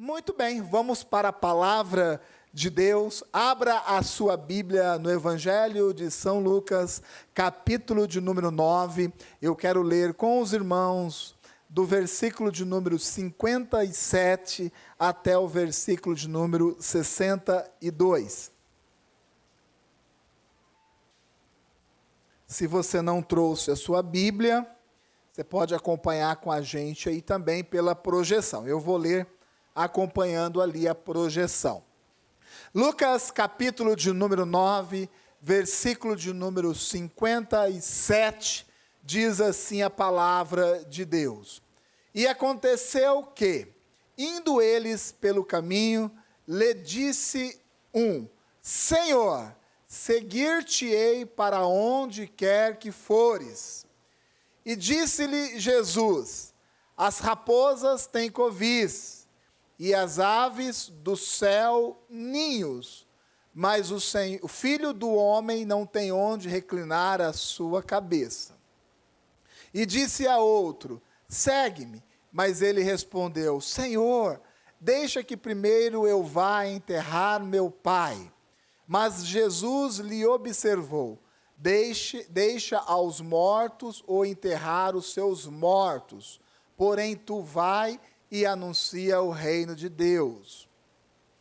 Muito bem, vamos para a palavra de Deus. Abra a sua Bíblia no Evangelho de São Lucas, capítulo de número 9. Eu quero ler com os irmãos do versículo de número 57 até o versículo de número 62. Se você não trouxe a sua Bíblia, você pode acompanhar com a gente aí também pela projeção. Eu vou ler acompanhando ali a projeção. Lucas, capítulo de número 9, versículo de número 57, diz assim a palavra de Deus. E aconteceu que, indo eles pelo caminho, lhe disse um: Senhor, seguir-te-ei para onde quer que fores. E disse-lhe Jesus: as raposas têm covis, e as aves do céu ninhos, mas o Filho do homem não tem onde reclinar a sua cabeça. E disse a outro: segue-me. Mas ele respondeu: Senhor, deixa que primeiro eu vá enterrar meu pai. Mas Jesus lhe observou: deixa aos mortos ou enterrar os seus mortos, porém tu vai e anuncia o reino de Deus.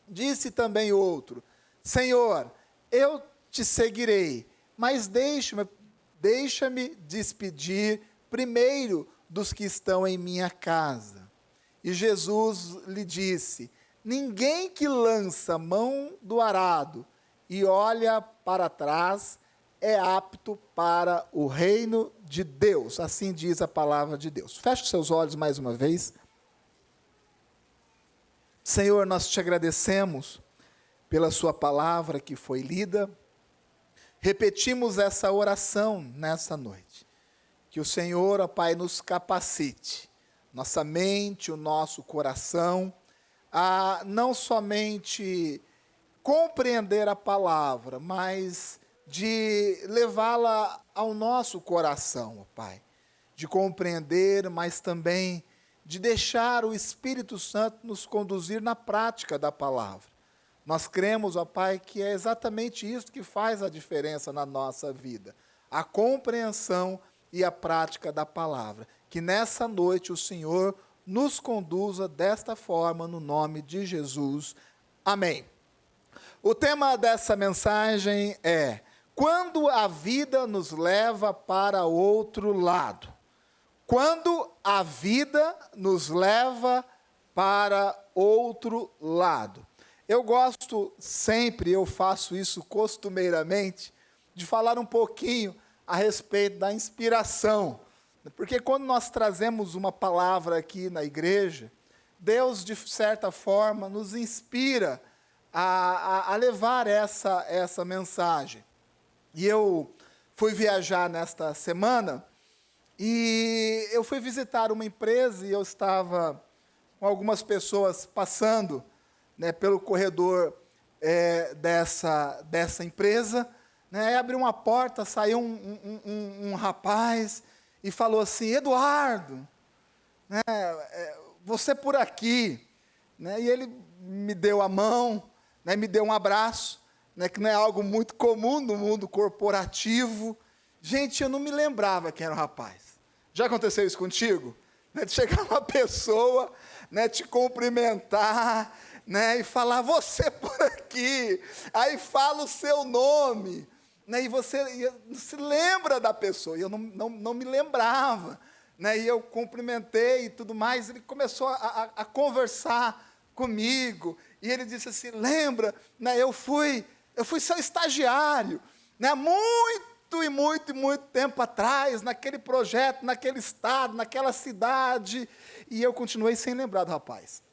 Disse também outro: Senhor, eu te seguirei, mas deixa-me despedir primeiro dos que estão em minha casa. E Jesus lhe disse: ninguém que lança mão do arado e olha para trás é apto para o reino de Deus. Assim diz a palavra de Deus. Feche os seus olhos mais uma vez. Senhor, nós te agradecemos pela sua palavra que foi lida. Repetimos essa oração nessa noite. Que o Senhor, ó Pai, nos capacite, nossa mente, o nosso coração, a não somente compreender a palavra, mas de levá-la ao nosso coração, ó Pai. De compreender, mas também de deixar o Espírito Santo nos conduzir na prática da palavra. Nós cremos, ó Pai, que é exatamente isso que faz a diferença na nossa vida. A compreensão e a prática da palavra. Que nessa noite o Senhor nos conduza desta forma, no nome de Jesus. Amém. O tema dessa mensagem é: quando a vida nos leva para outro lado. Quando a vida nos leva para outro lado. Eu gosto sempre, eu faço isso costumeiramente, de falar um pouquinho a respeito da inspiração. Porque quando nós trazemos uma palavra aqui na igreja, Deus, de certa forma, nos inspira a levar essa mensagem. E eu fui viajar nesta semana, e eu fui visitar uma empresa e eu estava com algumas pessoas passando, né, pelo corredor dessa empresa. Né, abriu uma porta, saiu um rapaz e falou assim: Eduardo, né, você por aqui. Né, e ele me deu a mão, né, me deu um abraço, né, que não é algo muito comum no mundo corporativo. Gente, eu não me lembrava quem era o rapaz. Já aconteceu isso contigo? Né, de chegar uma pessoa, né, te cumprimentar, né, e falar: você por aqui. Aí fala o seu nome. Né, e você se lembra da pessoa. E eu não me lembrava. Né, e eu cumprimentei e tudo mais. Ele começou a conversar comigo. E ele disse assim: lembra, né, eu fui seu estagiário. Né, muito tempo atrás, naquele projeto, naquele estado, naquela cidade. E eu continuei sem lembrar do rapaz.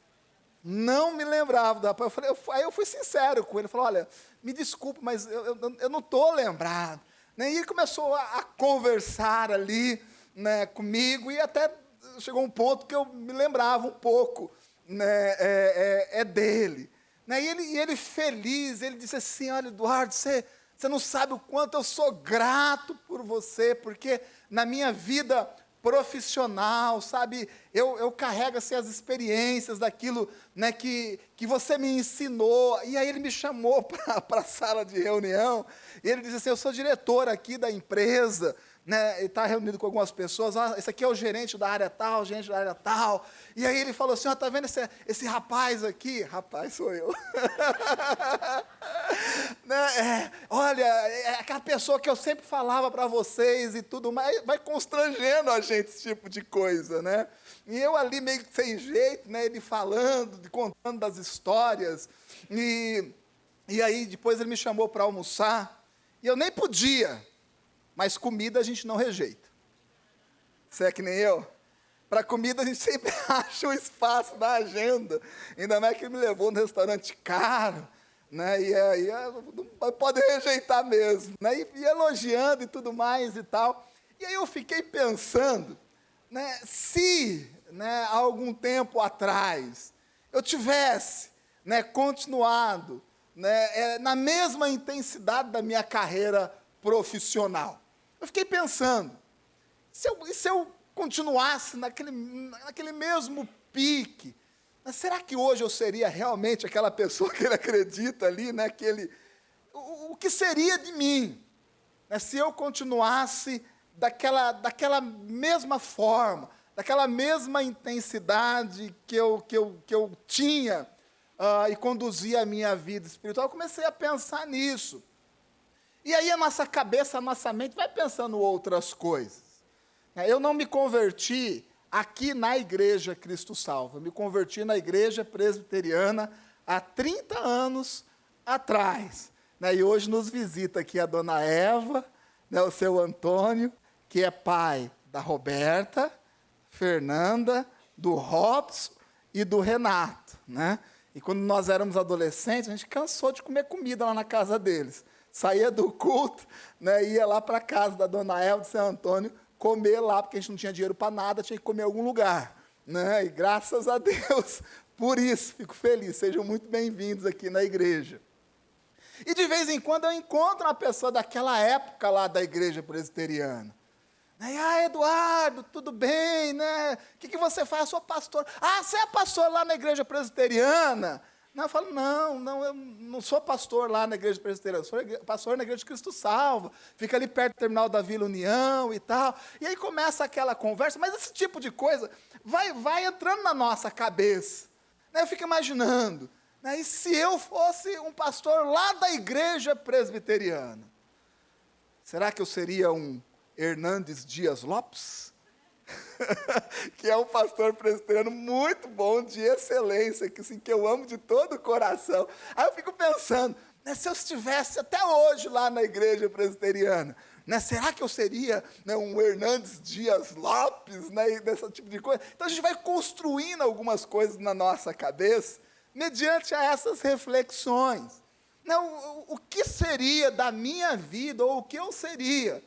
Não me lembrava do rapaz. Aí eu fui sincero com ele. Falei: olha, me desculpe, mas eu não estou lembrado. Né? E ele começou a conversar ali, né, comigo, e até chegou um ponto que eu me lembrava um pouco, né, dele. Né? E ele feliz, ele disse assim: olha, Eduardo, você não sabe o quanto eu sou grato por você, porque na minha vida profissional, sabe? Eu carrego assim, as experiências daquilo, né, que você me ensinou. E aí ele me chamou para a sala de reunião, e ele disse assim, eu sou diretor aqui da empresa, né, ele está reunido com algumas pessoas, esse aqui é o gerente da área tal, gerente da área tal. E aí ele falou assim, está vendo esse rapaz aqui? Rapaz, sou eu. Né, olha, é aquela pessoa que eu sempre falava para vocês e tudo mais, vai constrangendo a gente esse tipo de coisa, né? E eu ali meio que sem jeito, né, ele falando, contando das histórias, e aí depois ele me chamou para almoçar, e eu nem podia, mas comida a gente não rejeita. Você é que nem eu? Para comida a gente sempre acha um espaço na agenda. Ainda mais que ele me levou num restaurante caro, né? E aí não pode rejeitar mesmo, né? E elogiando e tudo mais e tal. E aí eu fiquei pensando, né, se, né, há algum tempo atrás eu tivesse, né, continuado, né, na mesma intensidade da minha carreira profissional. Eu fiquei pensando, se eu continuasse naquele mesmo pique, será que hoje eu seria realmente aquela pessoa que ele acredita ali, né, o que seria de mim, né, se eu continuasse daquela mesma forma, daquela mesma intensidade que eu tinha e conduzia a minha vida espiritual? Eu comecei a pensar nisso. E aí a nossa cabeça, a nossa mente vai pensando outras coisas. Eu não me converti aqui na Igreja Cristo Salva, eu me converti na Igreja Presbiteriana há 30 anos atrás. E hoje nos visita aqui a dona Eva, o seu Antônio, que é pai da Roberta, Fernanda, do Robson e do Renato. Né? E quando nós éramos adolescentes, a gente cansou de comer comida lá na casa deles. Saía do culto, né, ia lá para a casa da dona Eva, do seu Antônio, comer lá, porque a gente não tinha dinheiro para nada, tinha que comer em algum lugar. Né? E graças a Deus, por isso, fico feliz. Sejam muito bem-vindos aqui na igreja. E de vez em quando eu encontro uma pessoa daquela época lá da igreja presbiteriana. Eduardo, tudo bem, né? O que você faz? Eu sou pastor. Você é pastor lá na igreja presbiteriana? Eu falo, não, eu não sou pastor lá na igreja presbiteriana, sou pastor na igreja de Cristo Salva, fica ali perto do terminal da Vila União e tal. E aí começa aquela conversa, mas esse tipo de coisa vai entrando na nossa cabeça. Eu fico imaginando, e se eu fosse um pastor lá da igreja presbiteriana? Será que eu seria um Hernandes Dias Lopes? Que é um pastor presbiteriano muito bom, de excelência, que eu amo de todo o coração. Aí eu fico pensando, se eu estivesse até hoje lá na igreja presbiteriana, será que eu seria, um Hernandes Dias Lopes, e desse tipo de coisa? Então a gente vai construindo algumas coisas na nossa cabeça, mediante a essas reflexões. O que seria da minha vida, ou o que eu seria,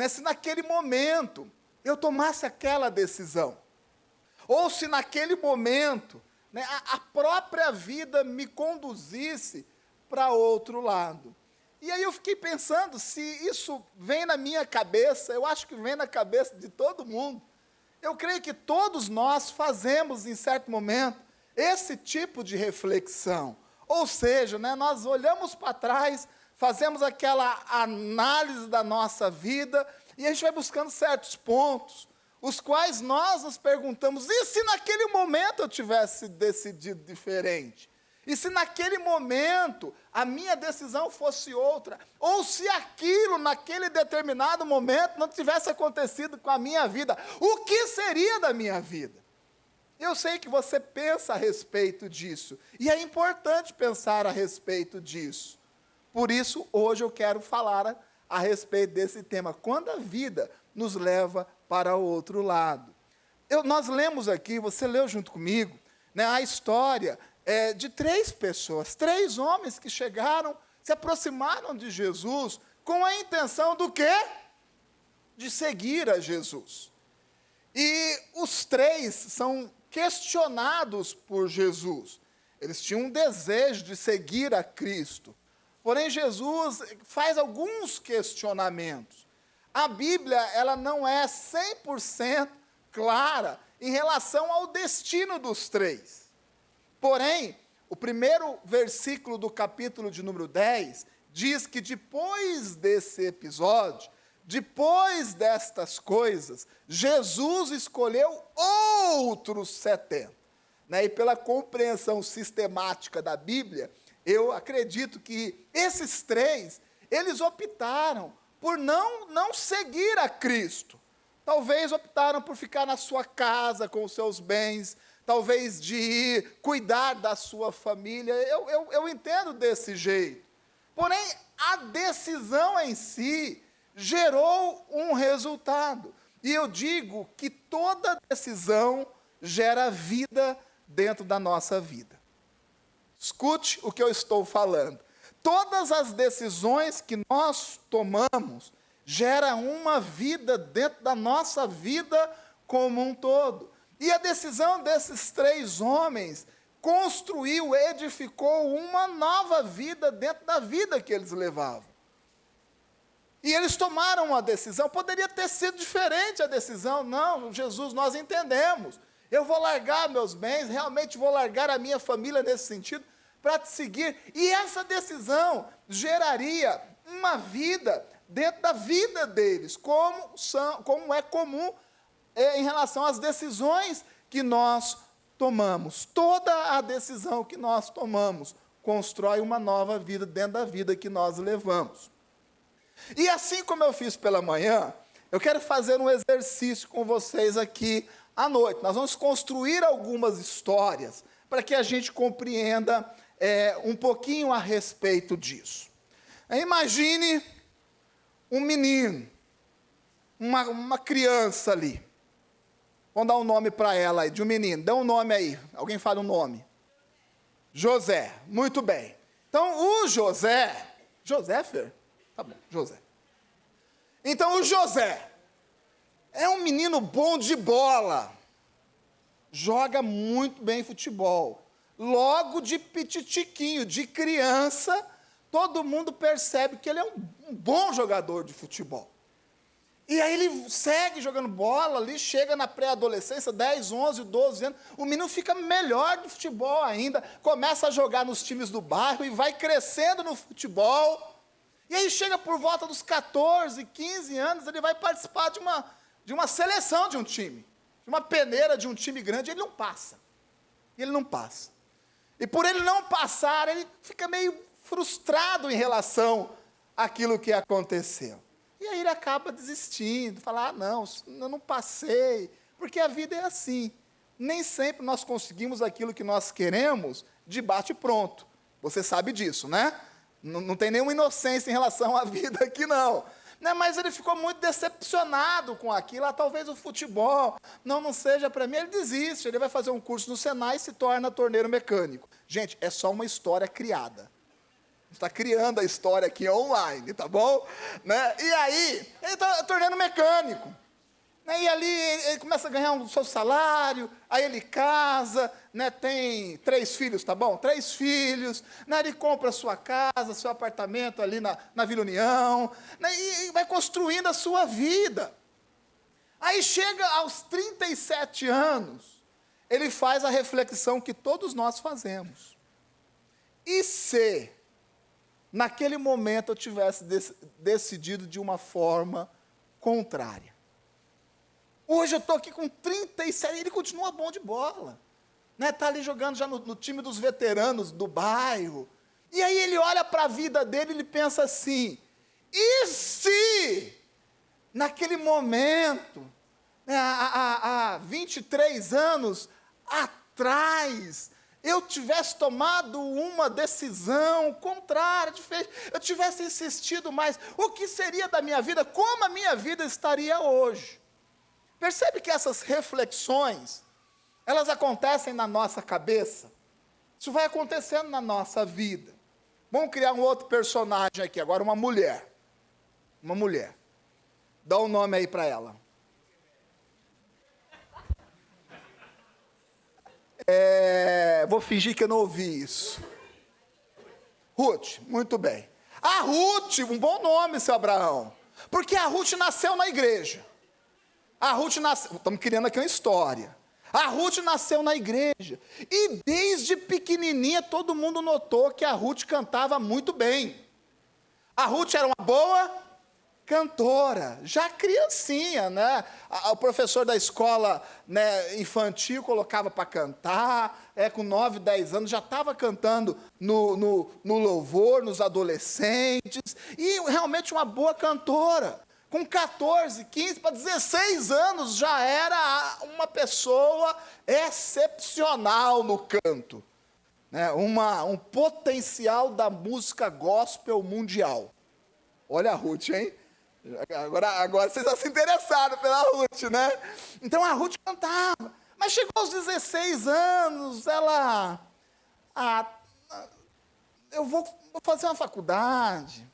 se naquele momento eu tomasse aquela decisão, ou se naquele momento, a própria vida me conduzisse para outro lado. E aí eu fiquei pensando, se isso vem na minha cabeça, eu acho que vem na cabeça de todo mundo. Eu creio que todos nós fazemos, em certo momento, esse tipo de reflexão. Ou seja, nós olhamos para trás, fazemos aquela análise da nossa vida, e a gente vai buscando certos pontos, os quais nós nos perguntamos, e se naquele momento eu tivesse decidido diferente? E se naquele momento a minha decisão fosse outra? Ou se aquilo, naquele determinado momento, não tivesse acontecido com a minha vida? O que seria da minha vida? Eu sei que você pensa a respeito disso, e é importante pensar a respeito disso. Por isso, hoje eu quero falar a respeito desse tema, quando a vida nos leva para o outro lado. Nós lemos aqui, você leu junto comigo, a história de 3 pessoas, 3 homens que chegaram, se aproximaram de Jesus, com a intenção do quê? De seguir a Jesus. E os 3 são questionados por Jesus. Eles tinham um desejo de seguir a Cristo. Porém, Jesus faz alguns questionamentos. A Bíblia, ela não é 100% clara em relação ao destino dos três. Porém, o primeiro versículo do capítulo de número 10 diz que depois desse episódio, depois destas coisas, Jesus escolheu outros 70. Né? E pela compreensão sistemática da Bíblia, eu acredito que esses três, eles optaram por não seguir a Cristo. Talvez optaram por ficar na sua casa com os seus bens, talvez de ir cuidar da sua família. Eu entendo desse jeito. Porém, a decisão em si gerou um resultado. E eu digo que toda decisão gera vida dentro da nossa vida. Escute o que eu estou falando. Todas as decisões que nós tomamos geram uma vida dentro da nossa vida como um todo. E a decisão desses três homens construiu, edificou uma nova vida dentro da vida que eles levavam. E eles tomaram uma decisão, poderia ter sido diferente a decisão. Não, Jesus, nós entendemos. Eu vou largar meus bens, realmente vou largar a minha família nesse sentido, para te seguir. E essa decisão geraria uma vida dentro da vida deles, como é comum em relação às decisões que nós tomamos. Toda a decisão que nós tomamos constrói uma nova vida dentro da vida que nós levamos. E assim como eu fiz pela manhã, eu quero fazer um exercício com vocês aqui à noite. Nós vamos construir algumas histórias para que a gente compreenda um pouquinho a respeito disso. Imagine um menino, uma criança ali. Vamos dar um nome para ela aí, de um menino. Dá um nome aí. Alguém fala um nome. José. Muito bem. Então, o José... José, Fer? Tá bom, José. Então, o José é um menino bom de bola. Joga muito bem futebol. Logo de pititiquinho, de criança, todo mundo percebe que ele é um bom jogador de futebol. E aí ele segue jogando bola ali, chega na pré-adolescência, 10, 11, 12 anos, o menino fica melhor de futebol ainda, começa a jogar nos times do bairro e vai crescendo no futebol. E aí chega por volta dos 14, 15 anos, ele vai participar de uma seleção de um time, de uma peneira de um time grande, ele não passa. Ele não passa. E por ele não passar, ele fica meio frustrado em relação àquilo que aconteceu. E aí ele acaba desistindo, fala, não, eu não passei, porque a vida é assim. Nem sempre nós conseguimos aquilo que nós queremos de bate pronto. Você sabe disso, né? Não tem nenhuma inocência em relação à vida aqui, não. Mas ele ficou muito decepcionado com aquilo. Talvez o futebol não seja para mim. Ele desiste, ele vai fazer um curso no Senai e se torna torneiro mecânico. Gente, é só uma história criada. Está criando a história aqui online, tá bom? E aí, ele está torneiro mecânico. E ali ele começa a ganhar o seu salário, aí ele casa, tem 3 filhos, tá bom? 3 filhos, ele compra a sua casa, seu apartamento ali na Vila União, e vai construindo a sua vida. Aí chega aos 37 anos, ele faz a reflexão que todos nós fazemos. E se, naquele momento, eu tivesse decidido de uma forma contrária? Hoje eu estou aqui com 37, ele continua bom de bola. Está ali jogando já no time dos veteranos do bairro. E aí ele olha para a vida dele e ele pensa assim, e se, naquele momento, há 23 anos atrás, eu tivesse tomado uma decisão contrária, eu tivesse insistido mais, o que seria da minha vida? Como a minha vida estaria hoje? Percebe que essas reflexões, elas acontecem na nossa cabeça? Isso vai acontecendo na nossa vida. Vamos criar um outro personagem aqui, agora uma mulher. Uma mulher. Dá um nome aí para ela. Vou fingir que eu não ouvi isso. Ruth, muito bem. A Ruth, um bom nome, seu Abraão. Porque a Ruth nasceu na igreja. A Ruth nasceu, estamos criando aqui uma história. A Ruth nasceu na igreja. E desde pequenininha todo mundo notou que a Ruth cantava muito bem. A Ruth era uma boa cantora, já criancinha, né? O professor da escola, né, infantil colocava para cantar, com 9, 10 anos já estava cantando no louvor, nos adolescentes, e realmente uma boa cantora. Com 14, 15 para 16 anos já era uma pessoa excepcional no canto, né? Um potencial da música gospel mundial. Olha a Ruth, hein? Agora vocês estão se interessaram pela Ruth, né? Então a Ruth cantava, mas chegou aos 16 anos, ela... eu vou fazer uma faculdade.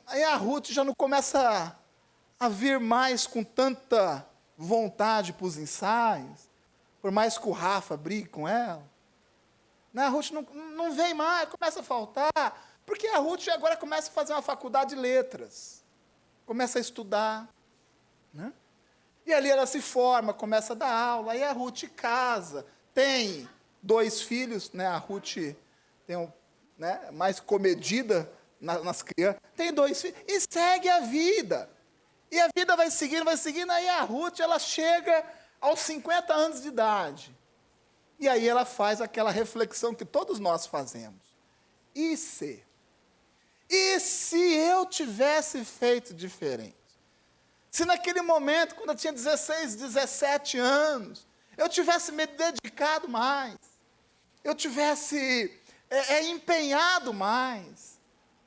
Aí a Ruth já não começa a vir mais com tanta vontade para os ensaios, por mais que o Rafa brigue com ela. A Ruth não vem mais, começa a faltar, porque a Ruth agora começa a fazer uma faculdade de letras, começa a estudar, né? E ali ela se forma, começa a dar aula, aí a Ruth casa, tem 2 filhos, né? A Ruth tem mais comedida nas crianças, tem 2 filhos, e segue a vida. E a vida vai seguindo, aí a Ruth, ela chega aos 50 anos de idade. E aí ela faz aquela reflexão que todos nós fazemos. E se eu tivesse feito diferente? Se naquele momento, quando eu tinha 16, 17 anos, eu tivesse me dedicado mais, eu tivesse empenhado mais,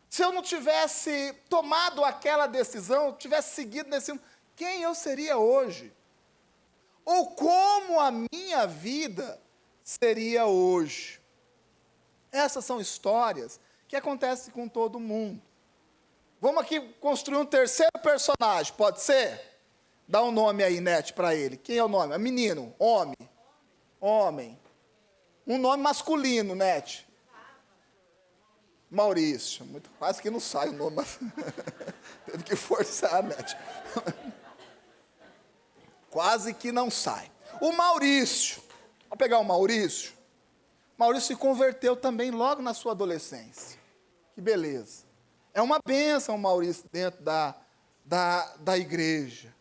se eu não tivesse tomado aquela decisão, tivesse seguido nesse... quem eu seria hoje? Ou como a minha vida seria hoje? Essas são histórias que acontecem com todo mundo. Vamos aqui construir um terceiro personagem, pode ser? Dá um nome aí, Nete, para ele. Quem é o nome? É menino, homem. Homem. Um nome masculino, Nete. Maurício, quase que não sai o nome, mas teve que forçar, né? Quase que não sai. O Maurício, vamos pegar o Maurício. Maurício se converteu também logo na sua adolescência. Que beleza. É uma bênção o Maurício dentro da igreja.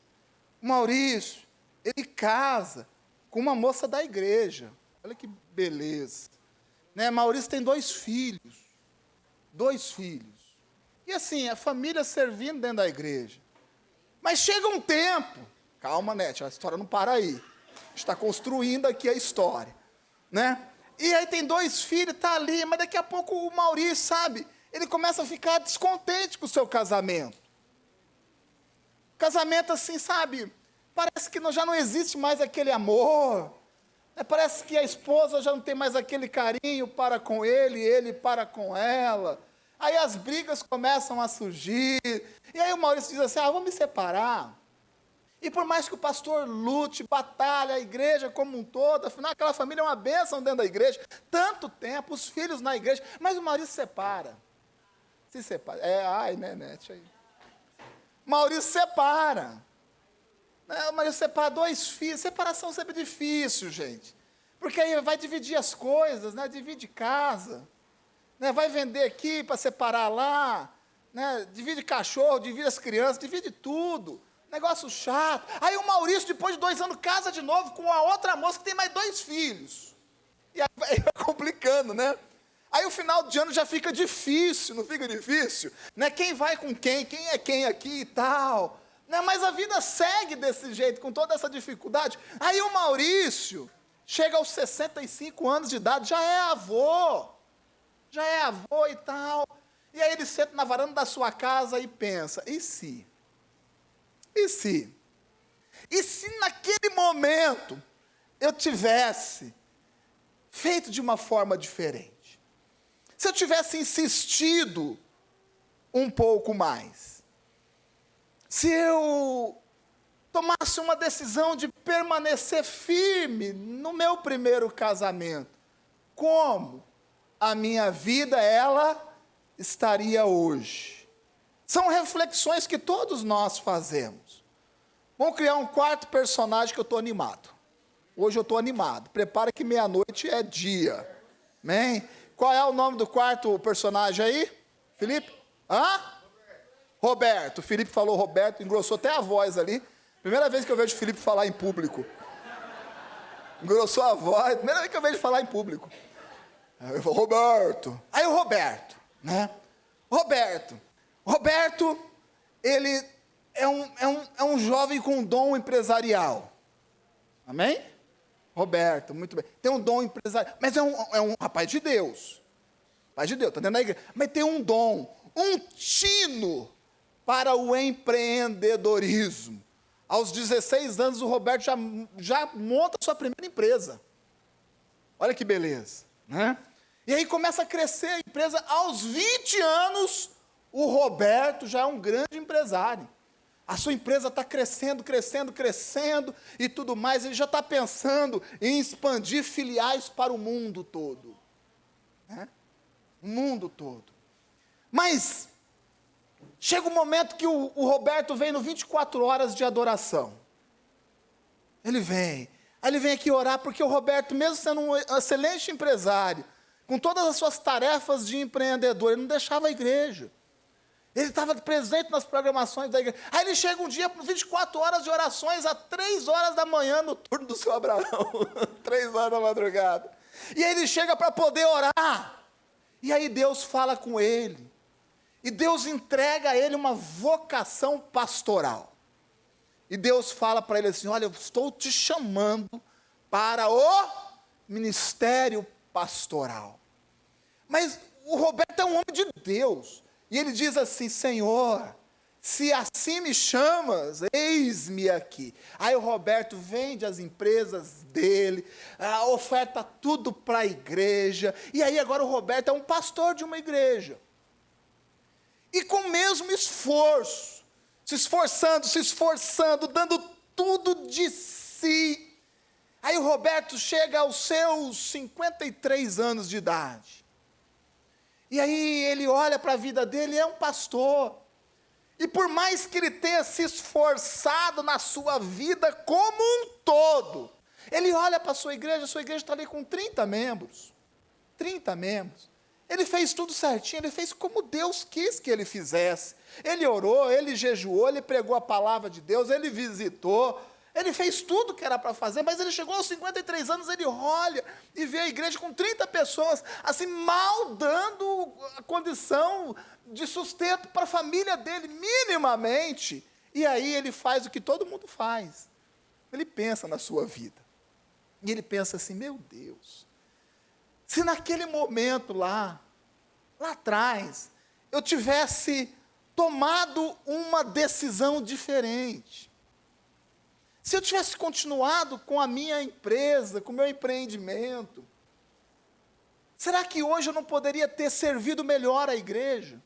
O Maurício, ele casa com uma moça da igreja. Olha que beleza. Né? Maurício tem 2 filhos. 2 filhos. E assim, a família servindo dentro da igreja. Mas chega um tempo, calma, Nete, a história não para aí. A gente está construindo aqui a história, né? E aí tem 2 filhos, está ali, mas daqui a pouco o Maurício, sabe, ele começa a ficar descontente com o seu casamento. Casamento assim, sabe, parece que já não existe mais aquele amor, né? Parece que a esposa já não tem mais aquele carinho para com ele para com ela. Aí as brigas começam a surgir. E aí o Maurício diz assim, vamos me separar. E por mais que o pastor lute, batalhe, a igreja como um todo, afinal aquela família é uma bênção dentro da igreja, tanto tempo, os filhos na igreja, mas o Maurício separa. Se separa. Né, Nete, aí. Maurício separa. O Maurício separa 2 filhos. Separação sempre é difícil, gente. Porque aí vai dividir as coisas, né? Divide casa. Né? Vai vender aqui para separar lá. Né? Divide cachorro, divide as crianças, divide tudo. Negócio chato. Aí o Maurício, depois de 2 anos, casa de novo com a outra moça que tem mais 2 filhos. E aí vai complicando, né? Aí o final de ano já fica difícil, não fica difícil? Né? Quem vai com quem? Quem é quem aqui e tal? Né? Mas a vida segue desse jeito, com toda essa dificuldade. Aí o Maurício chega aos 65 anos de idade, já é avô e tal. E aí ele senta na varanda da sua casa e pensa, e se? E se? E se naquele momento eu tivesse feito de uma forma diferente? Se eu tivesse insistido um pouco mais? Se eu tomasse uma decisão de permanecer firme no meu primeiro casamento, como a minha vida, ela estaria hoje? São reflexões que todos nós fazemos. Vamos criar um quarto personagem que eu estou animado. Hoje eu estou animado. Prepara que meia-noite é dia. Amém? Qual é o nome do quarto personagem aí? Felipe? Hã? Roberto. O Felipe falou Roberto, engrossou até a voz ali. Primeira vez que eu vejo o Felipe falar em público. Engrossou a voz. Primeira vez que eu vejo falar em público. Aí eu falo, Roberto. Aí o Roberto, né? Roberto, ele é um jovem com dom empresarial. Amém? Roberto, muito bem. Tem um dom empresarial, mas é um rapaz de Deus. Rapaz de Deus, está dentro da igreja. Mas tem um dom, um tino para o empreendedorismo. Aos 16 anos, o Roberto já monta a sua primeira empresa. Olha que beleza, né? E aí começa a crescer a empresa. Aos 20 anos, o Roberto já é um grande empresário. A sua empresa está crescendo e tudo mais. Ele já está pensando em expandir filiais para o mundo todo. Né? O mundo todo. Mas chega um momento que o Roberto vem no 24 horas de adoração. Ele vem. Aí ele vem aqui orar, porque o Roberto, mesmo sendo um excelente empresário, com todas as suas tarefas de empreendedor, ele não deixava a igreja. Ele estava presente nas programações da igreja. Aí ele chega um dia por 24 horas de orações, às 3 horas da manhã, no turno do seu Abraão. 3 horas da madrugada. E aí ele chega para poder orar. E aí Deus fala com ele. E Deus entrega a ele uma vocação pastoral. E Deus fala para ele assim, olha, eu estou te chamando para o ministério pastoral. Mas o Roberto é um homem de Deus. E ele diz assim, Senhor, se assim me chamas, eis-me aqui. Aí o Roberto vende as empresas dele, oferta tudo para a igreja. E aí agora o Roberto é um pastor de uma igreja. E com o mesmo esforço, se esforçando, dando tudo de si. Aí o Roberto chega aos seus 53 anos de idade. E aí ele olha para a vida dele, é um pastor. E por mais que ele tenha se esforçado na sua vida como um todo, ele olha para a sua igreja está ali com 30 membros. 30 membros. Ele fez tudo certinho, ele fez como Deus quis que ele fizesse. Ele orou, ele jejuou, ele pregou a palavra de Deus, ele visitou, ele fez tudo que era para fazer, mas ele chegou aos 53 anos, ele olha e vê a igreja com 30 pessoas, assim, mal dando a condição de sustento para a família dele, minimamente. E aí ele faz o que todo mundo faz. Ele pensa na sua vida. E ele pensa assim, meu Deus, se naquele momento lá atrás, eu tivesse tomado uma decisão diferente, se eu tivesse continuado com a minha empresa, com o meu empreendimento, será que hoje eu não poderia ter servido melhor a igreja?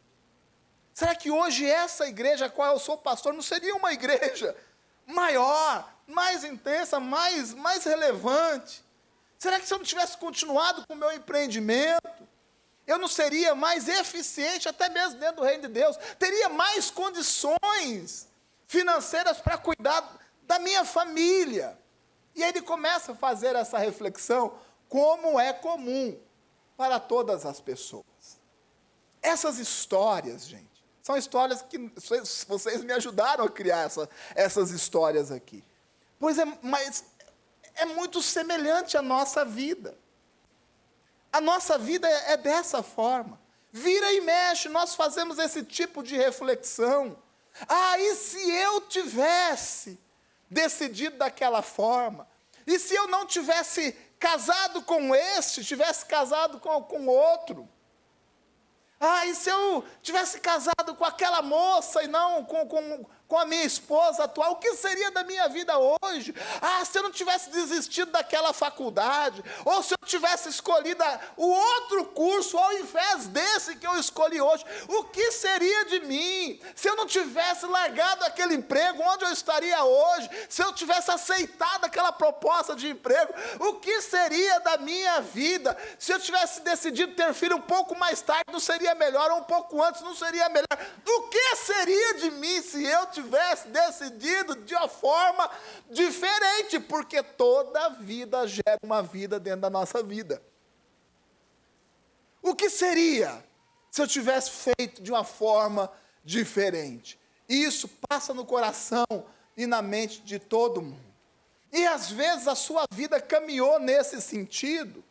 Será que hoje essa igreja a qual eu sou pastor não seria uma igreja maior, mais intensa, mais relevante? Será que se eu não tivesse continuado com o meu empreendimento, eu não seria mais eficiente, até mesmo dentro do reino de Deus? Teria mais condições financeiras para cuidar da minha família. E aí ele começa a fazer essa reflexão, como é comum para todas as pessoas. Essas histórias, gente, são histórias que vocês me ajudaram a criar essas histórias aqui. Mas é muito semelhante à nossa vida. A nossa vida é dessa forma. Vira e mexe, nós fazemos esse tipo de reflexão. E se eu tivesse decidido daquela forma? E se eu não tivesse casado com este, tivesse casado com outro? E se eu tivesse casado com aquela moça e não com a minha esposa atual, o que seria da minha vida hoje? Se eu não tivesse desistido daquela faculdade, ou se eu tivesse escolhido o outro curso ao invés desse que eu escolhi hoje, o que seria de mim? Se eu não tivesse largado aquele emprego, onde eu estaria hoje? Se eu tivesse aceitado aquela proposta de emprego, o que seria da minha vida? Se eu tivesse decidido ter filho um pouco mais tarde, não seria melhor, ou um pouco antes, não seria melhor? O que seria de mim se eu tivesse decidido de uma forma diferente, porque toda vida gera uma vida dentro da nossa vida. O que seria se eu tivesse feito de uma forma diferente? Isso passa no coração e na mente de todo mundo. E às vezes a sua vida caminhou nesse sentido.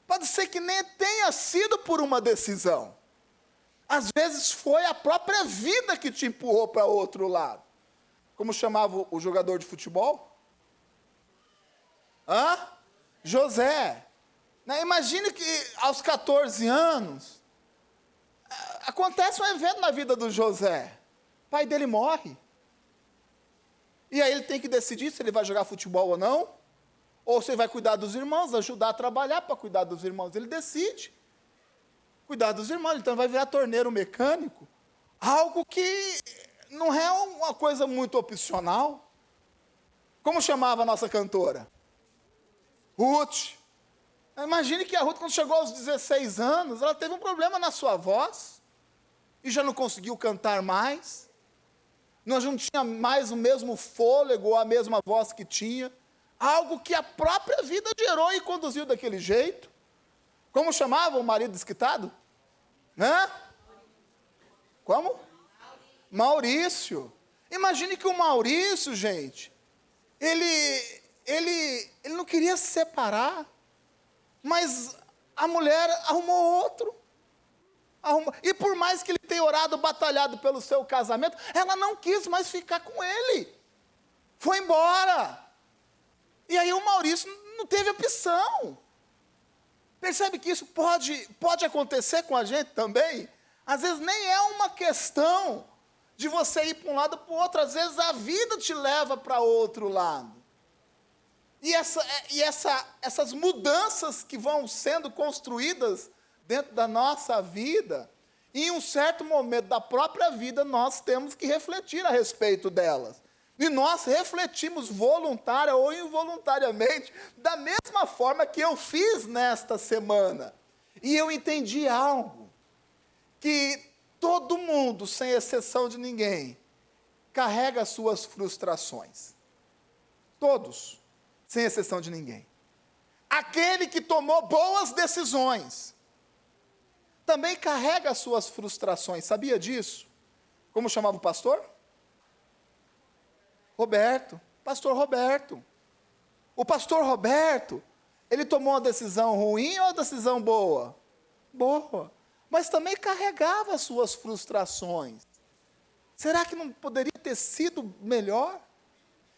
Pode ser que nem tenha sido por uma decisão. Às vezes foi a própria vida que te empurrou para outro lado. Como chamava o jogador de futebol? José. Imagine que aos 14 anos, acontece um evento na vida do José. O pai dele morre. E aí ele tem que decidir se ele vai jogar futebol ou não, ou se ele vai cuidar dos irmãos, ajudar a trabalhar para cuidar dos irmãos. Ele decide cuidar dos irmãos, então ele vai virar torneiro mecânico. Algo que não é uma coisa muito opcional. Como chamava a nossa cantora? Ruth. Imagine que a Ruth, quando chegou aos 16 anos, ela teve um problema na sua voz, e já não conseguiu cantar mais, nós não tinha mais o mesmo fôlego ou a mesma voz que tinha, algo que a própria vida gerou e conduziu daquele jeito. Como chamava o marido desquitado? Como? Maurício. Imagine que o Maurício, gente, ele não queria se separar, mas a mulher arrumou outro. E por mais que ele tenha orado, batalhado pelo seu casamento, ela não quis mais ficar com ele. Foi embora. E aí o Maurício não teve opção. Percebe que isso pode acontecer com a gente também? Às vezes nem é uma questão de você ir para um lado ou para o outro. Às vezes a vida te leva para outro lado. E essas mudanças que vão sendo construídas dentro da nossa vida, em um certo momento da própria vida, nós temos que refletir a respeito delas. E nós refletimos voluntária ou involuntariamente, da mesma forma que eu fiz nesta semana. E eu entendi algo, que todo mundo, sem exceção de ninguém, carrega as suas frustrações. Todos, sem exceção de ninguém. Aquele que tomou boas decisões, também carrega as suas frustrações. Sabia disso? Como chamava o pastor? Roberto. Pastor Roberto. O pastor Roberto, ele tomou uma decisão ruim ou uma decisão boa? Boa. Mas também carregava as suas frustrações. Será que não poderia ter sido melhor?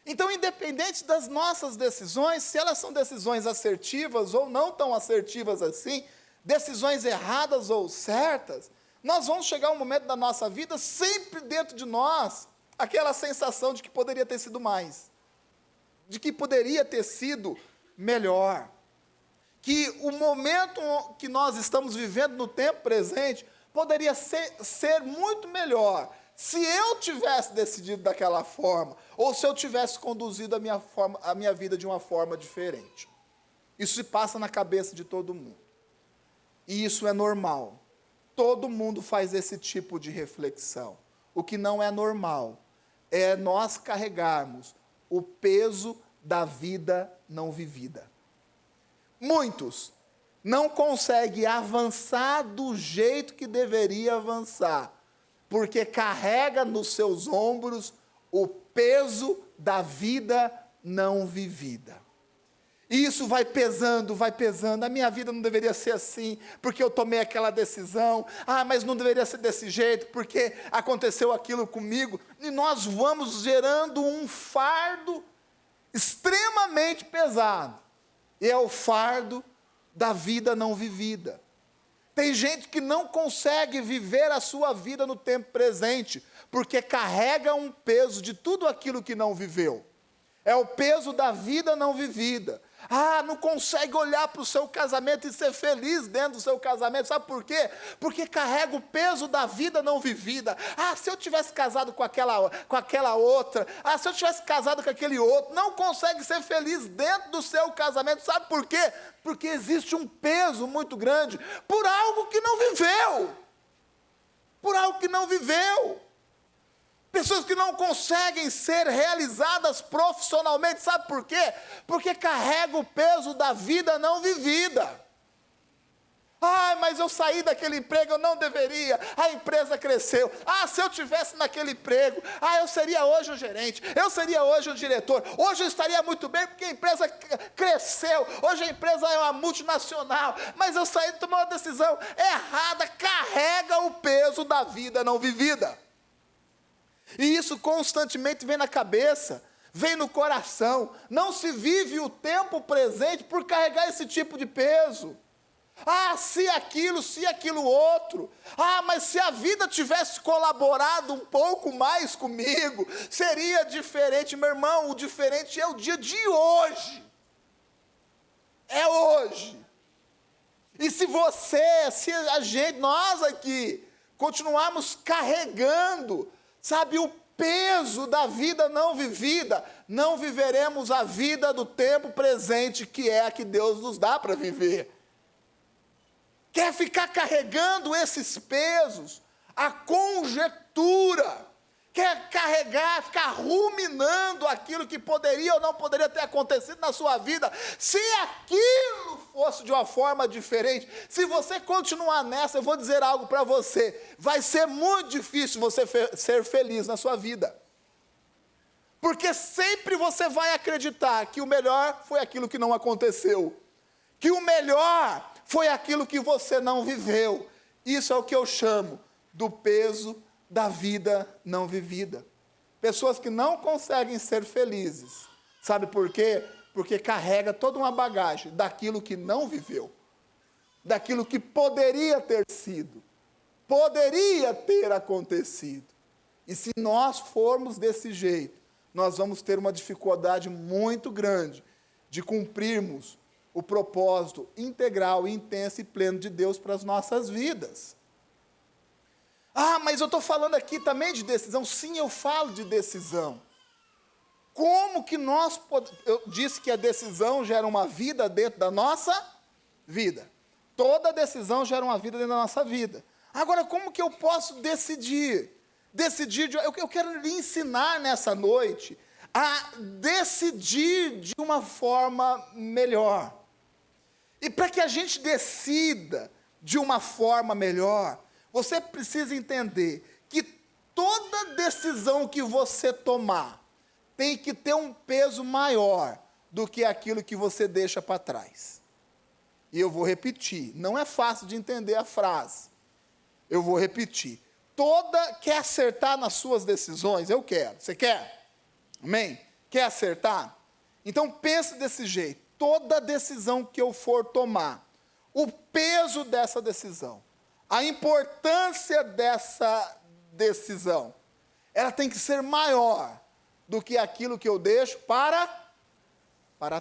Então, independente das nossas decisões, se elas são decisões assertivas ou não tão assertivas assim, decisões erradas ou certas, nós vamos chegar a um momento da nossa vida, sempre dentro de nós, aquela sensação de que poderia ter sido mais, de que poderia ter sido melhor, que o momento que nós estamos vivendo no tempo presente, poderia ser muito melhor, se eu tivesse decidido daquela forma, ou se eu tivesse conduzido a minha vida de uma forma diferente. Isso se passa na cabeça de todo mundo. E isso é normal. Todo mundo faz esse tipo de reflexão. O que não é normal é nós carregarmos o peso da vida não vivida. Muitos não conseguem avançar do jeito que deveria avançar, porque carrega nos seus ombros o peso da vida não vivida. E isso vai pesando, a minha vida não deveria ser assim, porque eu tomei aquela decisão, mas não deveria ser desse jeito, porque aconteceu aquilo comigo, e nós vamos gerando um fardo extremamente pesado, e é o fardo da vida não vivida. Tem gente que não consegue viver a sua vida no tempo presente, porque carrega um peso de tudo aquilo que não viveu. É o peso da vida não vivida. Não consegue olhar para o seu casamento e ser feliz dentro do seu casamento. Sabe por quê? Porque carrega o peso da vida não vivida. Se eu tivesse casado com aquela outra. Se eu tivesse casado com aquele outro. Não consegue ser feliz dentro do seu casamento. Sabe por quê? Porque existe um peso muito grande por algo que não viveu. Por algo que não viveu. Pessoas que não conseguem ser realizadas profissionalmente, sabe por quê? Porque carrega o peso da vida não vivida. Ah, mas eu saí daquele emprego, eu não deveria, a empresa cresceu. Ah, se eu tivesse naquele emprego, eu seria hoje o gerente, eu seria hoje o diretor, hoje eu estaria muito bem porque a empresa cresceu, hoje a empresa é uma multinacional, mas eu saí, tomei uma decisão errada, carrega o peso da vida não vivida. E isso constantemente vem na cabeça, vem no coração, não se vive o tempo presente por carregar esse tipo de peso. Se aquilo outro. Mas se a vida tivesse colaborado um pouco mais comigo, seria diferente. Meu irmão, o diferente é o dia de hoje. É hoje. E se nós aqui, continuarmos carregando, o peso da vida não vivida, não viveremos a vida do tempo presente, que é a que Deus nos dá para viver. Quer ficar carregando esses pesos, a conjectura, quer carregar, ficar ruminando aquilo que poderia ou não poderia ter acontecido na sua vida, se aquilo fosse de uma forma diferente, se você continuar nessa, eu vou dizer algo para você, vai ser muito difícil você ser feliz na sua vida, porque sempre você vai acreditar que o melhor foi aquilo que não aconteceu, que o melhor foi aquilo que você não viveu. Isso é o que eu chamo do peso da vida não vivida. Pessoas que não conseguem ser felizes. Sabe por quê? Porque carrega toda uma bagagem daquilo que não viveu. Daquilo que poderia ter sido. Poderia ter acontecido. E se nós formos desse jeito, nós vamos ter uma dificuldade muito grande de cumprirmos o propósito integral, intenso e pleno de Deus para as nossas vidas. Mas eu estou falando aqui também de decisão. Sim, eu falo de decisão. Como que eu disse que a decisão gera uma vida dentro da nossa vida. Toda decisão gera uma vida dentro da nossa vida. Agora, como que eu posso decidir? Eu quero lhe ensinar nessa noite a decidir de uma forma melhor. E para que a gente decida de uma forma melhor, você precisa entender que toda decisão que você tomar tem que ter um peso maior do que aquilo que você deixa para trás. E eu vou repetir, não é fácil de entender a frase. Eu vou repetir. Quer acertar nas suas decisões? Eu quero. Você quer? Amém? Quer acertar? Então pense desse jeito. Toda decisão que eu for tomar, o peso dessa decisão, a importância dessa decisão, ela tem que ser maior do que aquilo que eu deixo para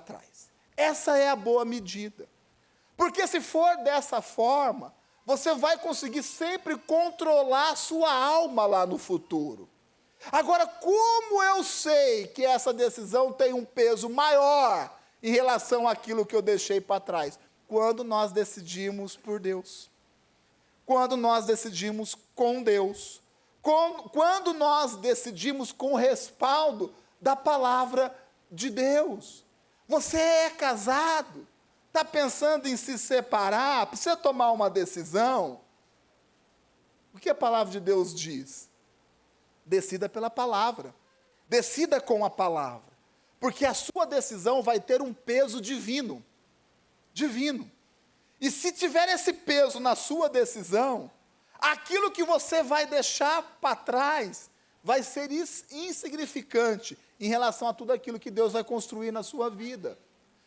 trás. Essa é a boa medida. Porque se for dessa forma, você vai conseguir sempre controlar a sua alma lá no futuro. Agora, como eu sei que essa decisão tem um peso maior em relação àquilo que eu deixei para trás? Quando nós decidimos por Deus. Quando nós decidimos com Deus. Quando nós decidimos com o respaldo da palavra de Deus. Você é casado, está pensando em se separar, precisa tomar uma decisão. O que a palavra de Deus diz? Decida pela palavra. Decida com a palavra. Porque a sua decisão vai ter um peso divino. Divino. E se tiver esse peso na sua decisão, aquilo que você vai deixar para trás vai ser insignificante em relação a tudo aquilo que Deus vai construir na sua vida.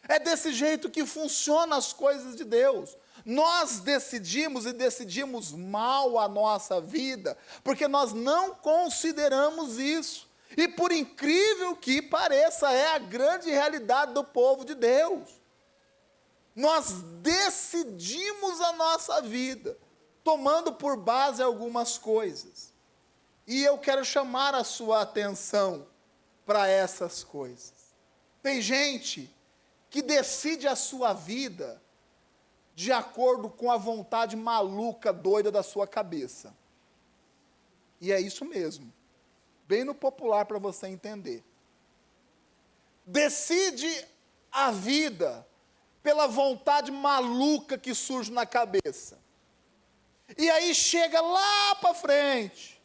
É desse jeito que funcionam as coisas de Deus. Nós decidimos e decidimos mal a nossa vida, porque nós não consideramos isso. E por incrível que pareça, é a grande realidade do povo de Deus. Nós decidimos a nossa vida, tomando por base algumas coisas. E eu quero chamar a sua atenção para essas coisas. Tem gente que decide a sua vida de acordo com a vontade maluca, doida da sua cabeça. E é isso mesmo. bem no popular para você entender. Decide a vida pela vontade maluca que surge na cabeça. E aí chega lá para frente.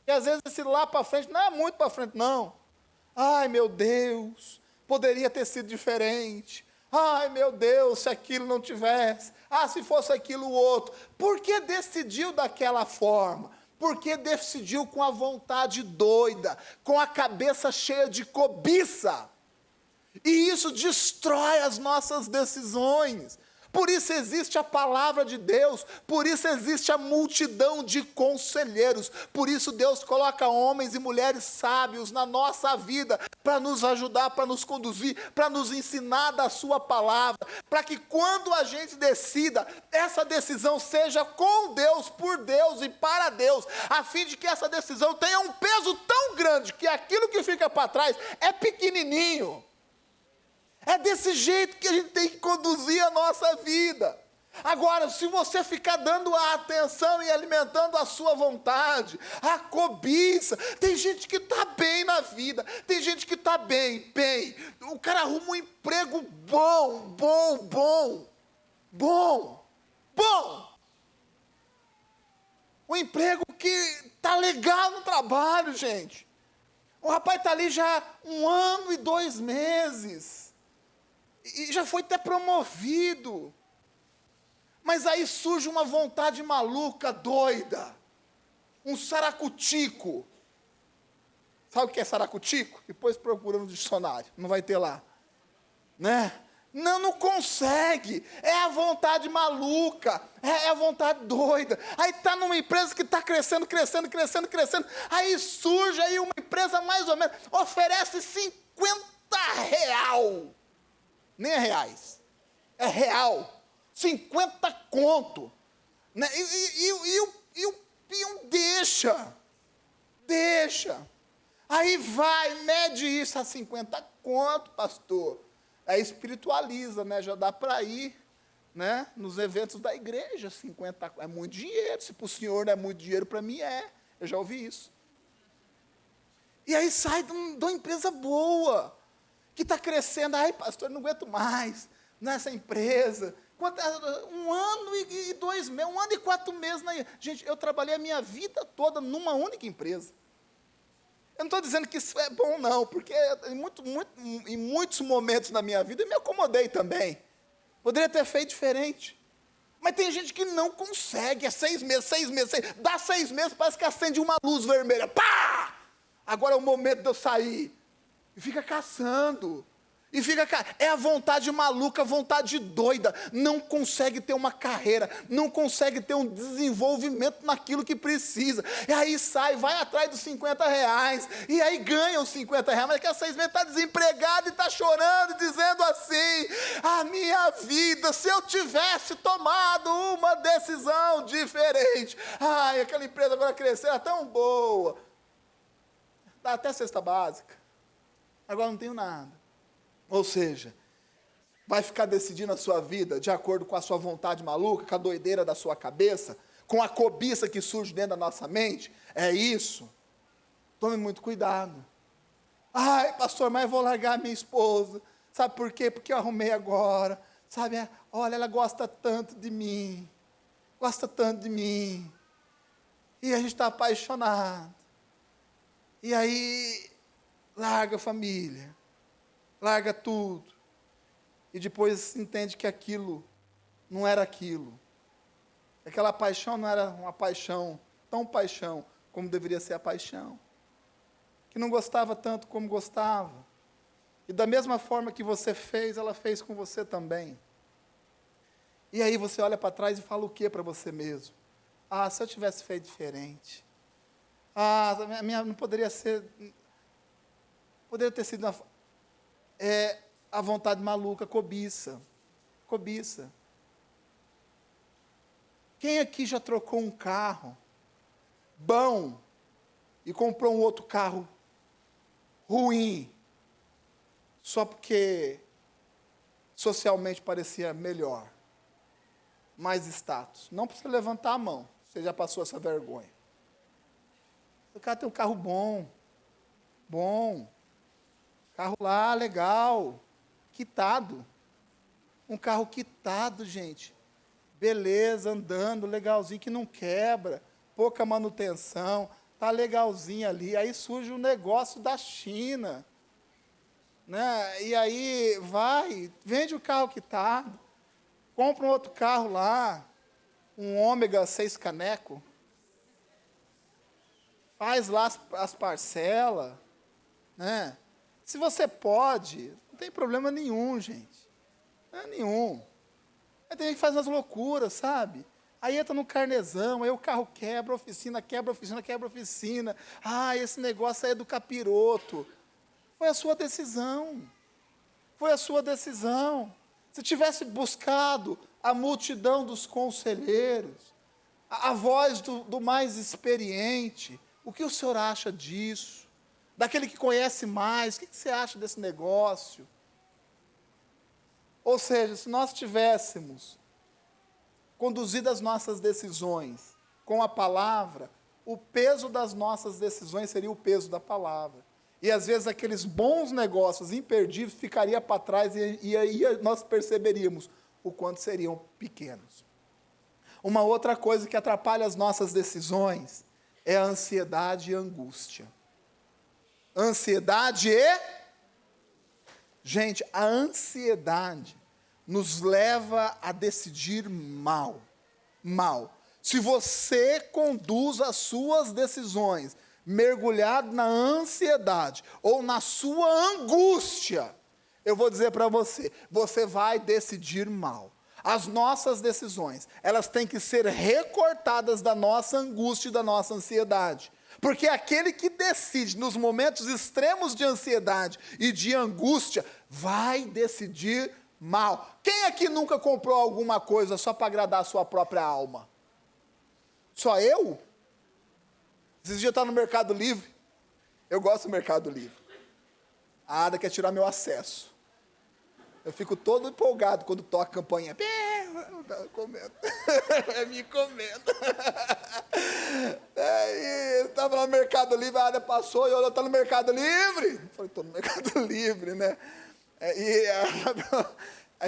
E às vezes esse lá para frente não é muito para frente, não. Ai, meu Deus, poderia ter sido diferente. Ai, meu Deus, se aquilo não tivesse. Ah, se fosse aquilo outro. Por que decidiu daquela forma? Porque decidiu com a vontade doida, com a cabeça cheia de cobiça. E isso destrói as nossas decisões. Por isso existe a palavra de Deus, por isso existe a multidão de conselheiros, por isso Deus coloca homens e mulheres sábios na nossa vida, para nos ajudar, para nos conduzir, para nos ensinar da sua palavra, para que quando a gente decida, essa decisão seja com Deus, por Deus e para Deus, a fim de que essa decisão tenha um peso tão grande, que aquilo que fica para trás é pequenininho. É desse jeito que a gente tem que conduzir a nossa vida. Agora, se você ficar dando a atenção e alimentando a sua vontade, a cobiça, tem gente que está bem na vida, tem gente que está bem, o cara arruma um emprego bom. Um emprego que está legal no trabalho, gente. O rapaz está ali já 1 ano e 2 meses. E já foi até promovido. Mas aí surge uma vontade maluca, doida. Um saracutico. Sabe o que é saracutico? Depois procura no dicionário, não vai ter lá. Né? Não consegue. É a vontade maluca. É a vontade doida. Aí está numa empresa que está crescendo. Aí surge aí uma empresa mais ou menos, oferece 50 real. Nem é reais, é real, 50 conto, né? E o peão deixa, aí vai, mede isso a 50 conto, pastor, aí espiritualiza, né? Já dá para ir, né? Nos eventos da igreja, 50, é muito dinheiro, se para o senhor não é muito dinheiro, para mim eu já ouvi isso. E aí sai de uma empresa boa, que está crescendo. Ai, pastor, não aguento mais nessa empresa. 1 ano e 2 meses, 1 ano e 4 meses. Gente, eu trabalhei a minha vida toda numa única empresa. Eu não estou dizendo que isso é bom, não, porque em muitos momentos da minha vida eu me acomodei também. Poderia ter feito diferente. Mas tem gente que não consegue, é 6 meses, dá 6 meses, parece que acende uma luz vermelha. Pá! Agora é o momento de eu sair. E fica caçando. É a vontade maluca, a vontade doida. Não consegue ter uma carreira, não consegue ter um desenvolvimento naquilo que precisa. E aí sai, vai atrás dos 50 reais. E aí ganha os 50 reais. Mas daqui a 6 meses está desempregado e está chorando, dizendo assim: a minha vida, se eu tivesse tomado uma decisão diferente. Ai, aquela empresa agora cresceu, é tão boa. Dá até cesta básica. Agora não tenho nada. Ou seja, vai ficar decidindo a sua vida de acordo com a sua vontade maluca, com a doideira da sua cabeça, com a cobiça que surge dentro da nossa mente? É isso. Tome muito cuidado. Ai, pastor, mas eu vou largar minha esposa. Sabe por quê? Porque eu arrumei agora. Sabe, olha, ela gosta tanto de mim. E a gente está apaixonado. E aí, larga a família. Larga tudo. E depois entende que aquilo não era aquilo. Aquela paixão não era uma paixão, tão paixão como deveria ser a paixão. Que não gostava tanto como gostava. E da mesma forma que você fez, ela fez com você também. E aí você olha para trás e fala o que para você mesmo? Ah, se eu tivesse feito diferente. Ah, não poderia ser... Poderia ter sido a vontade maluca, cobiça. Quem aqui já trocou um carro bom e comprou um outro carro ruim, só porque socialmente parecia melhor, mais status? Não precisa levantar a mão, você já passou essa vergonha. O cara tem um carro bom, Bom. Carro lá, legal. Quitado. Um carro quitado, gente. Beleza, andando, legalzinho, que não quebra. Pouca manutenção. Tá legalzinho ali. Aí surge um negócio da China. Né? E aí vende o carro quitado. Compra um outro carro lá. Um ômega 6 caneco. Faz lá as parcelas. Né? Se você pode, não tem problema nenhum, gente. Não é nenhum. Aí tem gente que faz umas loucuras, sabe? Aí entra no carnezão, aí o carro quebra, oficina, quebra, oficina, quebra, oficina. Ah, esse negócio aí é do capiroto. Foi a sua decisão. Foi a sua decisão. Se tivesse buscado a multidão dos conselheiros, a voz do mais experiente, o que o senhor acha disso? Daquele que conhece mais, o que você acha desse negócio? Ou seja, se nós tivéssemos conduzido as nossas decisões com a palavra, o peso das nossas decisões seria o peso da palavra. E às vezes aqueles bons negócios imperdíveis ficariam para trás e aí nós perceberíamos o quanto seriam pequenos. Uma outra coisa que atrapalha as nossas decisões é a ansiedade e a angústia. Ansiedade e... Gente, a ansiedade nos leva a decidir mal. Mal. Se você conduz as suas decisões mergulhado na ansiedade ou na sua angústia, eu vou dizer para você, você vai decidir mal. As nossas decisões, elas têm que ser recortadas da nossa angústia e da nossa ansiedade. Porque aquele que decide nos momentos extremos de ansiedade e de angústia, vai decidir mal. Quem aqui nunca comprou alguma coisa só para agradar a sua própria alma? Só eu? Esses dias eu estava no Mercado Livre. Eu gosto do Mercado Livre. A Ada quer tirar meu acesso. Eu fico todo empolgado quando toca a campainha. Comendo. É me comendo. Eu estava lá no Mercado Livre, a Ada passou e olhou, está no Mercado Livre? Eu falei, estou no Mercado Livre, né? Aí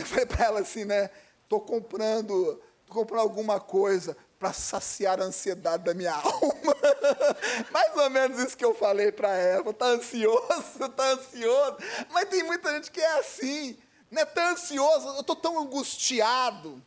eu falei para ela assim, né? Estou comprando alguma coisa para saciar a ansiedade da minha alma. Mais ou menos isso que eu falei para ela. Está ansioso. Mas tem muita gente que é assim. Né? Está ansioso, eu estou tão angustiado.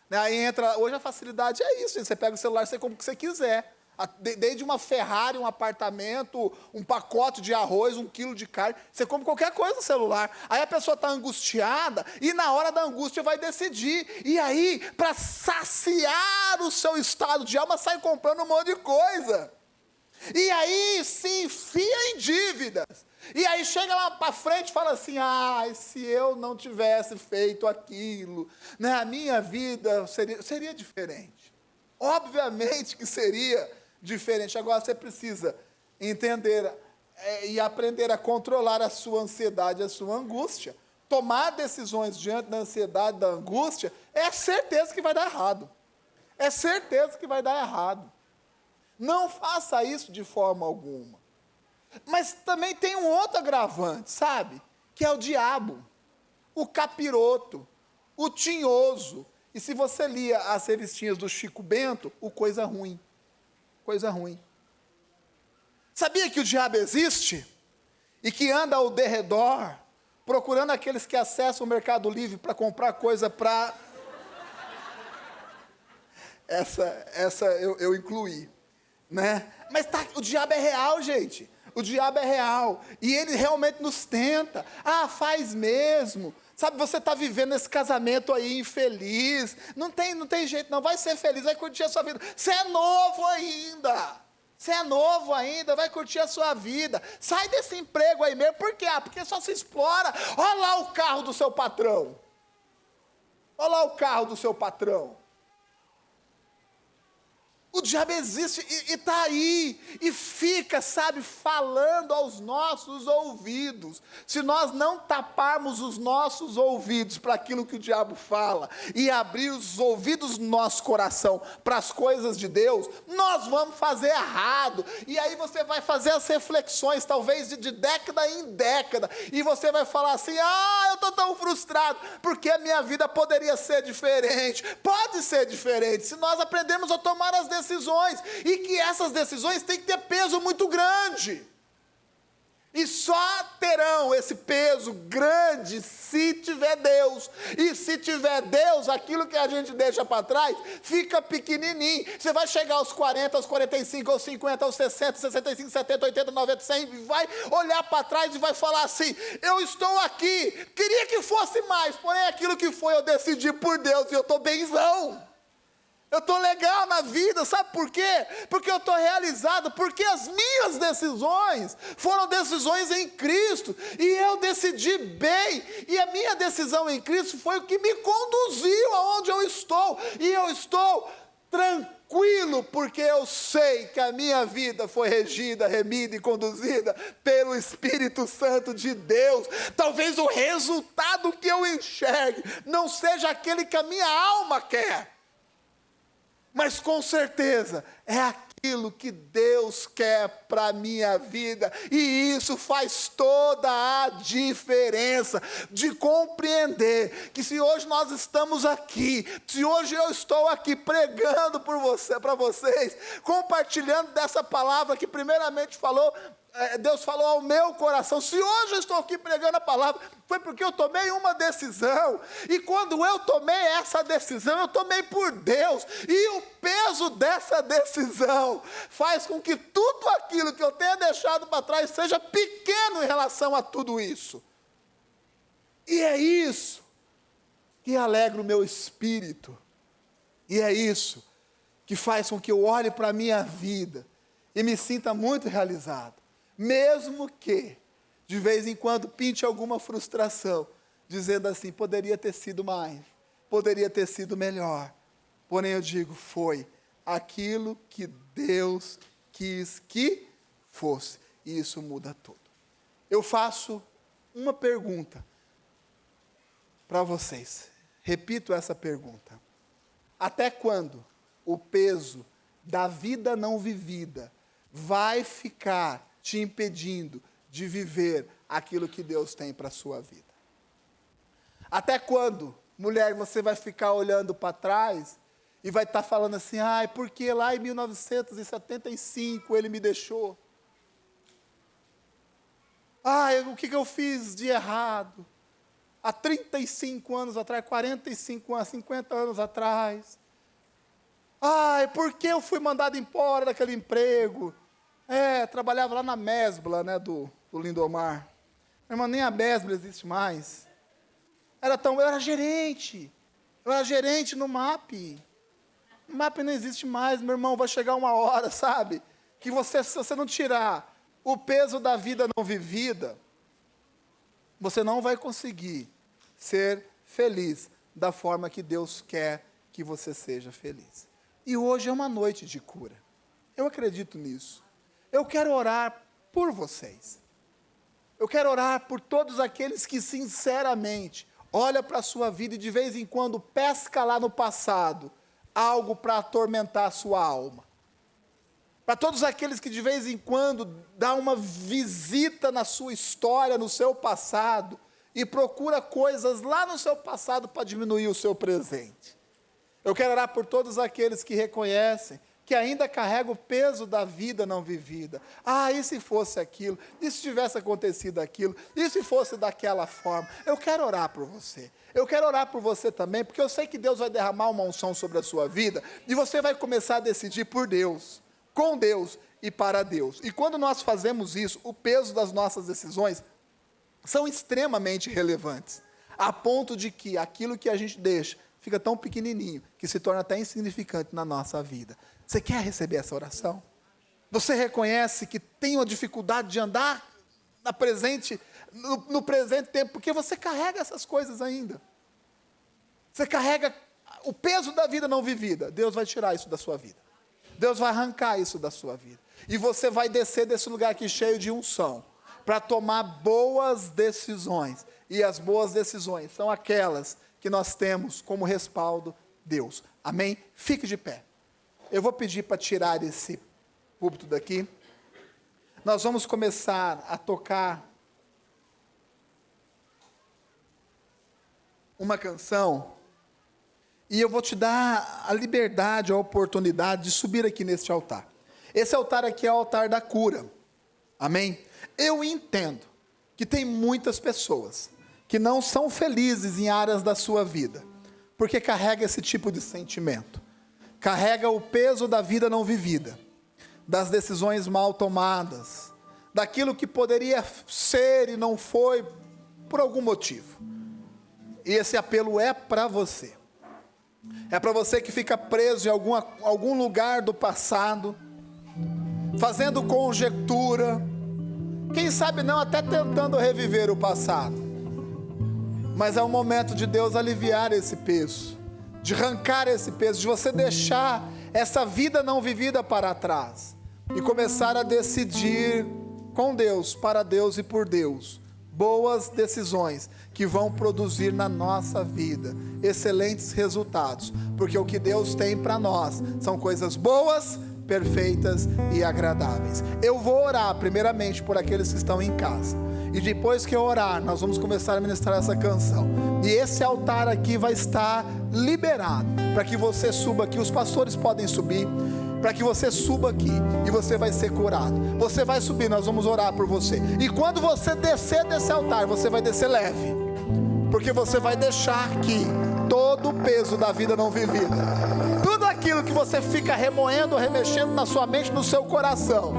Né? Aí entra, hoje a facilidade é isso, gente. Você pega o celular, você compra o que você quiser. Desde uma Ferrari, um apartamento, um pacote de arroz, 1 quilo de carne, você compra qualquer coisa no celular. Aí a pessoa está angustiada e na hora da angústia vai decidir. E aí, para saciar o seu estado de alma, sai comprando um monte de coisa. E aí se enfia em dívidas. E aí chega lá para frente e fala assim, se eu não tivesse feito aquilo, né, a minha vida seria diferente. Obviamente que seria diferente. Agora você precisa entender e aprender a controlar a sua ansiedade, a sua angústia. Tomar decisões diante da ansiedade, da angústia, é certeza que vai dar errado. É certeza que vai dar errado. Não faça isso de forma alguma. Mas também tem um outro agravante, sabe? Que é o diabo, o capiroto, o tinhoso. E se você lia as revistinhas do Chico Bento, o coisa ruim. Coisa ruim. Sabia que o diabo existe? E que anda ao derredor, procurando aqueles que acessam o Mercado Livre para comprar coisa para... Essa eu incluí. Né? Mas o diabo é real, gente. O diabo é real. E ele realmente nos tenta. Faz mesmo. Sabe, você está vivendo esse casamento aí infeliz. Não tem jeito não. Vai ser feliz, vai curtir a sua vida. Você é novo ainda. Vai curtir a sua vida. Sai desse emprego aí mesmo. Por quê? Porque só se explora. Olha lá o carro do seu patrão. O diabo existe e está aí, e fica, sabe, falando aos nossos ouvidos. Se nós não taparmos os nossos ouvidos para aquilo que o diabo fala, e abrir os ouvidos do nosso coração para as coisas de Deus, nós vamos fazer errado. E aí você vai fazer as reflexões, talvez de década em década, e você vai falar assim, eu estou tão frustrado, porque a minha vida poderia ser diferente. Pode ser diferente, se nós aprendemos a tomar as decisões, e que essas decisões têm que ter peso muito grande, e só terão esse peso grande se tiver Deus, e se tiver Deus, aquilo que a gente deixa para trás, fica pequenininho. Você vai chegar aos 40, aos 45, aos 50, aos 60, 65, 70, 80, 90, 100, vai olhar para trás e vai falar assim, eu estou aqui, queria que fosse mais, porém aquilo que foi eu decidi por Deus, e eu estou benzão. Eu estou legal na vida, sabe por quê? Porque eu estou realizado, porque as minhas decisões foram decisões em Cristo, e eu decidi bem, e a minha decisão em Cristo foi o que me conduziu aonde eu estou, e eu estou tranquilo, porque eu sei que a minha vida foi regida, remida e conduzida pelo Espírito Santo de Deus. Talvez o resultado que eu enxergue não seja aquele que a minha alma quer, mas com certeza é aquilo que Deus quer para a minha vida, e isso faz toda a diferença, de compreender que se hoje nós estamos aqui, se hoje eu estou aqui pregando para vocês, compartilhando dessa palavra que primeiramente Deus falou ao meu coração, se hoje eu estou aqui pregando a palavra, foi porque eu tomei uma decisão, e quando eu tomei essa decisão, eu tomei por Deus, e o peso dessa decisão faz com que tudo aquilo que eu tenha deixado para trás seja pequeno em relação a tudo isso. E é isso que alegra o meu espírito, e é isso que faz com que eu olhe para a minha vida e me sinta muito realizado. Mesmo que, de vez em quando, pinte alguma frustração, dizendo assim, poderia ter sido mais, poderia ter sido melhor. Porém, eu digo, foi aquilo que Deus quis que fosse. E isso muda tudo. Eu faço uma pergunta para vocês. Repito essa pergunta. Até quando o peso da vida não vivida vai ficar te impedindo de viver aquilo que Deus tem para a sua vida? Até quando, mulher, você vai ficar olhando para trás e vai estar falando assim, porque lá em 1975 ele me deixou? O que eu fiz de errado? Há 35 anos atrás, 45 anos, 50 anos atrás. Por que eu fui mandado embora daquele emprego? Trabalhava lá na Mesbla, do Lindomar. Irmão, nem a Mesbla existe mais. Eu era gerente no MAP. O MAP não existe mais, meu irmão, vai chegar uma hora, sabe? Que se você não tirar o peso da vida não vivida, você não vai conseguir ser feliz da forma que Deus quer que você seja feliz. E hoje é uma noite de cura. Eu acredito nisso. Eu quero orar por vocês. Eu quero orar por todos aqueles que sinceramente olham para a sua vida e de vez em quando pesca lá no passado algo para atormentar a sua alma. Para todos aqueles que de vez em quando dão uma visita na sua história, no seu passado, e procura coisas lá no seu passado para diminuir o seu presente. Eu quero orar por todos aqueles que reconhecem que ainda carrega o peso da vida não vivida. E se fosse aquilo? E se tivesse acontecido aquilo? E se fosse daquela forma? Eu quero orar por você. Eu quero orar por você também, porque eu sei que Deus vai derramar uma unção sobre a sua vida, e você vai começar a decidir por Deus, com Deus e para Deus. E quando nós fazemos isso, o peso das nossas decisões são extremamente relevantes, a ponto de que aquilo que a gente deixa fica tão pequenininho, que se torna até insignificante na nossa vida. Você quer receber essa oração? Você reconhece que tem uma dificuldade de andar no presente tempo, porque você carrega essas coisas ainda. Você carrega o peso da vida não vivida. Deus vai tirar isso da sua vida. Deus vai arrancar isso da sua vida. E você vai descer desse lugar aqui cheio de unção, para tomar boas decisões. E as boas decisões são aquelas que nós temos como respaldo Deus. Amém? Fique de pé. Eu vou pedir para tirar esse púlpito daqui. Nós vamos começar a tocar uma canção. E eu vou te dar a liberdade, a oportunidade de subir aqui neste altar. Esse altar aqui é o altar da cura. Amém? Eu entendo que tem muitas pessoas que não são felizes em áreas da sua vida, porque carrega esse tipo de sentimento. Carrega o peso da vida não vivida, das decisões mal tomadas, daquilo que poderia ser e não foi por algum motivo. E esse apelo é para você. É para você que fica preso em algum lugar do passado, fazendo conjectura, quem sabe não até tentando reviver o passado. Mas é o momento de Deus aliviar esse peso, de arrancar esse peso, de você deixar essa vida não vivida para trás e começar a decidir com Deus, para Deus e por Deus, boas decisões que vão produzir na nossa vida excelentes resultados, porque o que Deus tem para nós são coisas boas, perfeitas e agradáveis. Eu vou orar primeiramente por aqueles que estão em casa, e depois que eu orar, nós vamos começar a ministrar essa canção, e esse altar aqui vai estar liberado, para que você suba aqui, os pastores podem subir, para que você suba aqui, e você vai ser curado. Você vai subir, nós vamos orar por você, e quando você descer desse altar, você vai descer leve, porque você vai deixar aqui todo o peso da vida não vivida, tudo aquilo que você fica remoendo, remexendo na sua mente, no seu coração,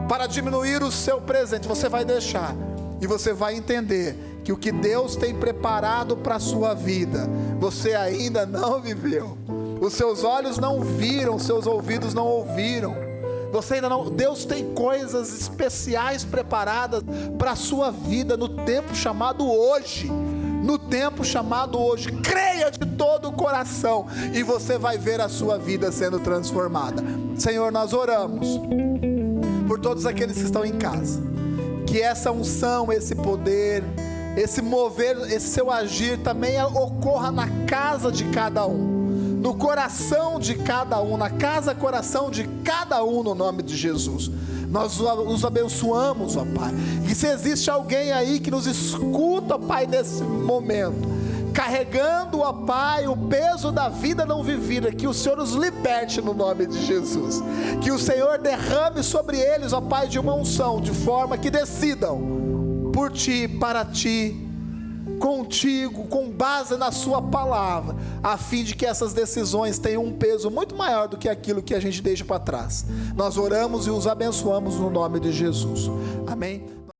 para diminuir o seu presente, você vai deixar, e você vai entender que o que Deus tem preparado para a sua vida, você ainda não viveu. Os seus olhos não viram, os seus ouvidos não ouviram, você ainda não. Deus tem coisas especiais preparadas para a sua vida no tempo chamado hoje. No tempo chamado hoje, creia de todo o coração, e você vai ver a sua vida sendo transformada. Senhor, nós oramos por todos aqueles que estão em casa, que essa unção, esse poder, esse mover, esse seu agir também ocorra na casa de cada um, no coração de cada um, na casa, coração de cada um, no nome de Jesus. Nós os abençoamos, ó Pai, e se existe alguém aí que nos escuta, ó Pai, nesse momento, carregando, ó Pai, o peso da vida não vivida, que o Senhor os liberte no nome de Jesus, que o Senhor derrame sobre eles, ó Pai, de uma unção, de forma que decidam por Ti, para Ti, contigo, com base na sua palavra, a fim de que essas decisões tenham um peso muito maior do que aquilo que a gente deixa para trás. Nós oramos e os abençoamos no nome de Jesus. Amém?